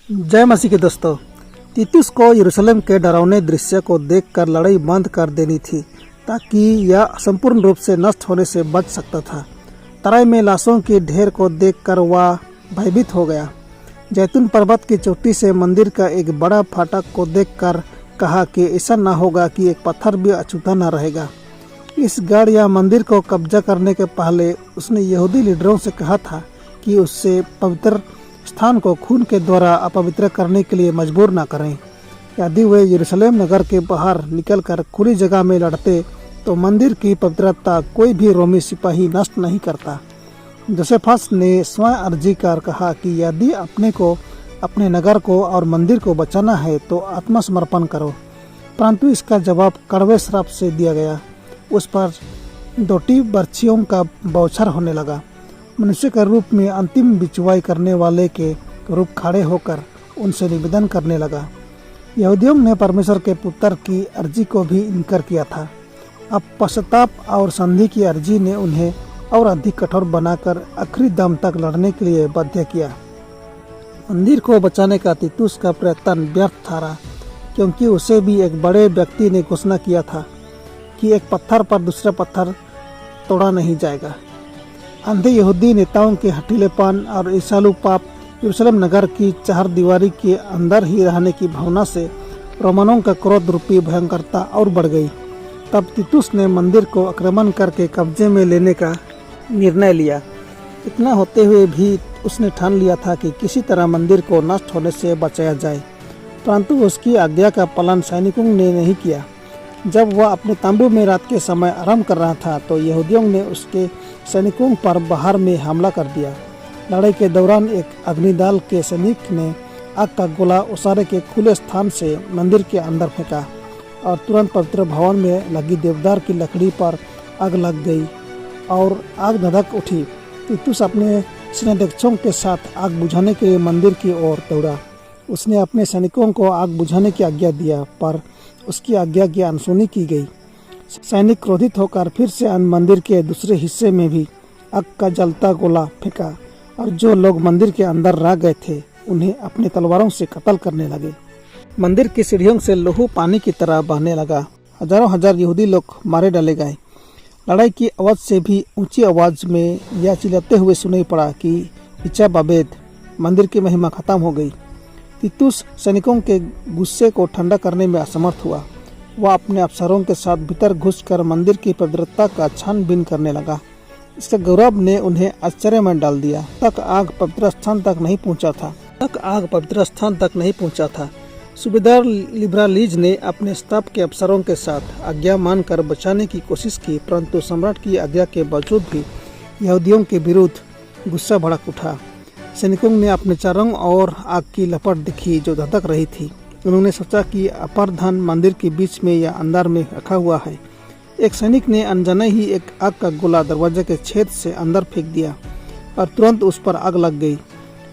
जय मसीह के दोस्तों। तीतुस को यरूशलेम के डरावने दृश्य को देखकर लड़ाई बंद कर देनी थी ताकि यह संपूर्ण रूप से नष्ट होने से बच सकता था। तराई में लाशों के ढेर को देखकर वह भयभीत हो गया। जैतून पर्वत की चोटी से मंदिर का एक बड़ा फाटक को देखकर कहा कि ऐसा न होगा कि एक पत्थर भी अछूता न रहेगा। इस गढ़ या मंदिर को कब्जा करने के पहले उसने यहूदी लीडरों से कहा था कि उससे पवित्र स्थान को खून के द्वारा अपवित्र करने के लिए मजबूर न करें। यदि वे यरूशलेम नगर के बाहर निकलकर खुली जगह में लड़ते तो मंदिर की पवित्रता कोई भी रोमी सिपाही नष्ट नहीं करता। जोसेफस ने स्वयं अर्जी कर कहा कि यदि अपने को, अपने नगर को और मंदिर को बचाना है तो आत्मसमर्पण करो, परंतु इसका जवाब कड़वे श्राप से दिया गया। उस पर दोटी बर्छियों का बौछार होने लगा। मनुष्य के रूप में अंतिम बिचवाई करने वाले के रूप खड़े होकर उनसे निवेदन करने लगा। यहूदियों ने परमेश्वर के पुत्र की अर्जी को भी इनकार किया था। अब पश्चाताप और संधि की अर्जी ने उन्हें और अधिक कठोर बनाकर आखिरी दम तक लड़ने के लिए बाध्य किया। मंदिर को बचाने का तीतुस का प्रयत्न व्यर्थ था, क्योंकि उसे भी एक बड़े व्यक्ति ने घोषणा किया था कि एक पत्थर पर दूसरा पत्थर तोड़ा नहीं जाएगा। अंधे यहूदी नेताओं के हठीलेपन और ईसालू पाप यरूशलेम नगर की चार दीवारी के अंदर ही रहने की भावना से रोमनों का क्रोध रूपी भयंकरता और बढ़ गई। तब तीतुस ने मंदिर को आक्रमण करके कब्जे में लेने का निर्णय लिया। इतना होते हुए भी उसने ठान लिया था कि किसी तरह मंदिर को नष्ट होने से बचाया जाए, परंतु उसकी आज्ञा का पालन सैनिकों ने नहीं किया। जब वह अपने तंबू में रात के समय आराम कर रहा था तो यहूदियों ने उसके सैनिकों पर बाहर में हमला कर दिया। लड़ाई के दौरान एक अग्निदाल के सैनिक ने आग का गोला उसारे के खुले स्थान से मंदिर के अंदर फेंका और तुरंत पवित्र भवन में लगी देवदार की लकड़ी पर आग लग गई और आग धधक उठी। तीतुस अपने सेनाध्यक्षों के साथ आग बुझाने के लिए मंदिर की ओर दौड़ा। उसने अपने सैनिकों को आग बुझाने की आज्ञा दिया, पर उसकी आज्ञा की अनसुनी की गई। सैनिक क्रोधित होकर फिर से मंदिर के दूसरे हिस्से में भी आग का जलता गोला फेंका और जो लोग मंदिर के अंदर रह गए थे उन्हें अपने तलवारों से कत्ल करने लगे। मंदिर की सीढ़ियों से लहू पानी की तरह बहने लगा। हजारों हजार यहूदी लोग मारे डाले गए। लड़ाई की आवाज़ से भी ऊंची आवाज़ में यह चिल्लाते हुए सुनाई पड़ा कि इच्छा बाबेद, मंदिर की महिमा खत्म हो गई। तीतुस सैनिकों के गुस्से को ठंडा करने में असमर्थ हुआ। वह अपने अफसरों के साथ भीतर घुसकर मंदिर की पवित्रता का छानबीन करने लगा। इसके गौरव ने उन्हें आश्चर्य में डाल दिया। तक आग पवित्र स्थान तक नहीं पहुंचा था। सूबेदार लिब्रालीज ने अपने स्टाफ के अफसरों के साथ आज्ञा मानकर बचाने की कोशिश की, परंतु सम्राट की आज्ञा के बावजूद भी यहूदियों के विरुद्ध गुस्सा भड़क उठा। सैनिकों ने अपने चारों ओर आग की लपट दिखी जो धधक रही थी। उन्होंने सोचा कि अपारधन मंदिर के बीच में या अंदर में रखा हुआ है। एक सैनिक ने अनजाने ही एक आग का गोला दरवाजे के छेद से अंदर फेंक दिया और तुरंत उस पर आग लग गई।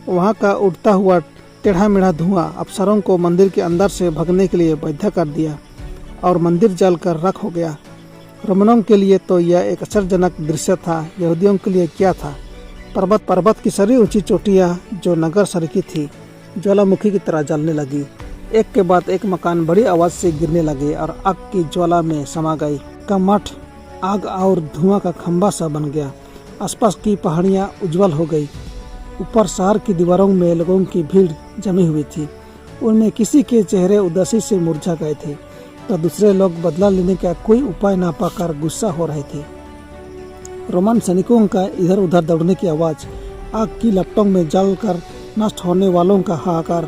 वहां का उड़ता हुआ टेढ़ा मेढ़ा धुआं अफसरों को मंदिर के अंदर से भागने के लिए बाध्य कर दिया और मंदिर जलकर राख हो गया। रोमनों के लिए तो यह एक आश्चर्यजनक दृश्य था। यहूदियों के लिए क्या था? पर्वत की सारी ऊंची चोटियां जो नगर सरकी थी ज्वालामुखी की तरह जलने लगी। एक के बाद एक मकान बड़ी आवाज से गिरने लगे और आग की ज्वाला में समा गई। का मठ आग और धुआं का खंभा सा बन गया। आसपास की पहाड़ियां उज्जवल हो गई। ऊपर शहर की दीवारों में लोगों की भीड़ जमी हुई थी। उनमें किसी के चेहरे उदासी से मुरझा गए थे तो दूसरे लोग बदला लेने का कोई उपाय न पाकर गुस्सा हो रहे थे। रोमन सैनिकों का इधर उधर दौड़ने की आवाज, आग की लपटों में जलकर नष्ट होने वालों का हाहाकार,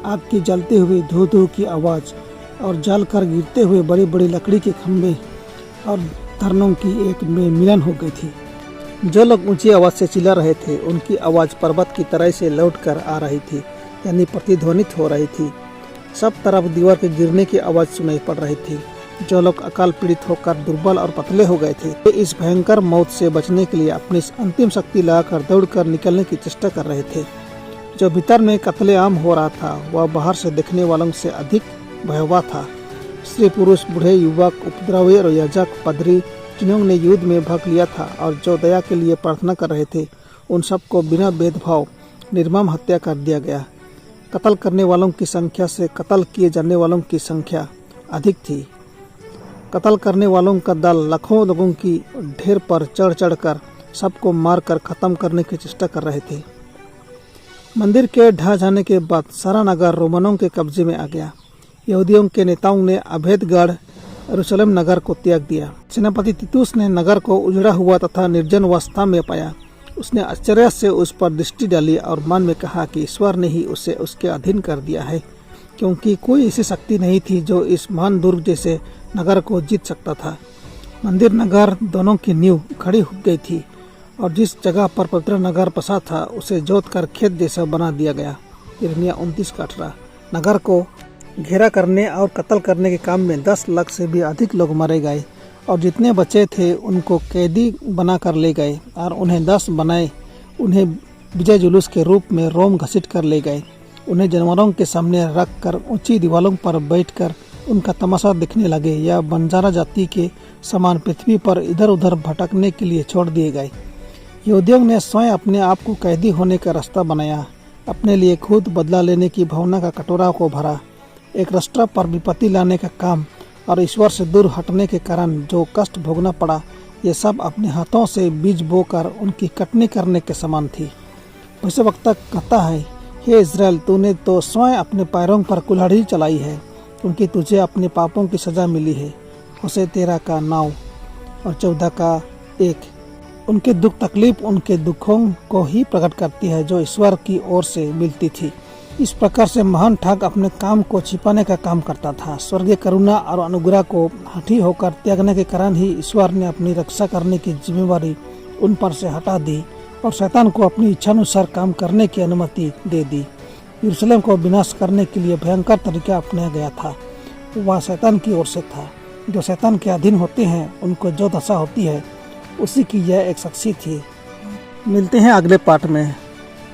आग की जलते हुए धू धू की आवाज़ और जलकर गिरते हुए बड़ी बड़ी लकड़ी के खंभे और धरनों की एक में मिलन हो गई थी। जो लोग ऊंची आवाज़ से चिल्ला रहे थे उनकी आवाज़ पर्वत की तरह से लौट कर आ रही थी, यानी प्रतिध्वनित हो रही थी। सब तरफ दीवार के गिरने की आवाज़ सुनाई पड़ रही थी। जो लोग अकाल पीड़ित होकर दुर्बल और पतले हो गए थे वे इस भयंकर मौत से बचने के लिए अपनी अंतिम शक्ति लगाकर दौड़कर निकलने की चेष्टा कर रहे थे। जो भीतर में कत्लेआम हो रहा था वह बाहर से देखने वालों से अधिक भयावह था। स्त्री पुरुष बूढ़े युवक उपद्रवी और याजक पादरी जिन्होंने युद्ध में भाग लिया था और जो दया के लिए प्रार्थना कर रहे थे उन सबको बिना भेदभाव निर्मम हत्या कर दिया गया। कत्ल करने वालों की संख्या से कत्ल किए जाने वालों की संख्या अधिक थी। कत्ल करने वालों का दल लाखों लोगों की ढेर पर चढ़ चढ़कर सबको मारकर ख़त्म करने की चेष्टा कर रहे थे। मंदिर के ढह जाने के बाद सारा नगर रोमनों के कब्जे में आ गया। यहूदियों के नेताओं ने अभेदगढ़ यरूशलेम नगर को त्याग दिया। सेनापति तीतुस ने नगर को उजड़ा हुआ तथा निर्जन अवस्था में पाया। उसने आश्चर्य से उस पर दृष्टि डाली और मन में कहा कि ईश्वर ने ही उसे उसके अधीन कर दिया है, क्योंकि कोई ऐसी शक्ति नहीं थी जो इस महान दुर्ग जैसे नगर को जीत सकता था। मंदिर नगर दोनों की नींव खड़ी हो गई थी और जिस जगह पर पवित्र नगर बसा था उसे जोत कर खेत जैसा बना दिया गया। यिर्मयाह 29:18। नगर को घेरा करने और कत्ल करने के काम में 10 लाख से भी अधिक लोग मारे गए और जितने बचे थे उनको कैदी बनाकर ले गए और उन्हें 10 बनाए। उन्हें विजय जुलूस के रूप में रोम घसीट कर ले गए। उन्हें जानवरों के सामने रख कर ऊंची दीवारों पर बैठकर उनका तमाशा देखने लगे या बंजारा जाति के समान पृथ्वी पर इधर उधर भटकने के लिए छोड़ दिए गए। यहूदियों ने स्वयं अपने आप को कैदी होने का रास्ता बनाया, अपने लिए खुद बदला लेने की भावना का कटोरा को भरा। एक राष्ट्र पर विपत्ति लाने का काम और ईश्वर से दूर हटने के कारण जो कष्ट भोगना पड़ा, ये सब अपने हाथों से बीज बोकर उनकी कटनी करने के समान थी। भविष्यवक्ता कहता है, हे इज़राइल, तूने तो स्वयं अपने पैरों पर कुल्हाड़ी चलाई है, क्योंकि तुझे अपने पापों की सज़ा मिली है। होशे 13:9 और 14:1। उनके दुख तकलीफ उनके दुखों को ही प्रकट करती है जो ईश्वर की ओर से मिलती थी। इस प्रकार से महान ठग अपने काम को छिपाने का काम करता था। स्वर्गीय करुणा और अनुग्रह को हठी होकर त्यागने के कारण ही ईश्वर ने अपनी रक्षा करने की जिम्मेवारी उन पर से हटा दी और शैतान को अपनी इच्छानुसार काम करने की अनुमति दे दी। यरूशलेम को विनाश करने के लिए भयंकर तरीका अपनाया गया था, वह शैतान की ओर से था। जो शैतान के अधीन होते हैं उनको जो दशा होती है उसी की यह एक साक्षी थी। मिलते हैं अगले पार्ट में।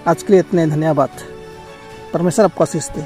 आज के लिए इतने, धन्यवाद। परमेश्वर आपको आशीष दे।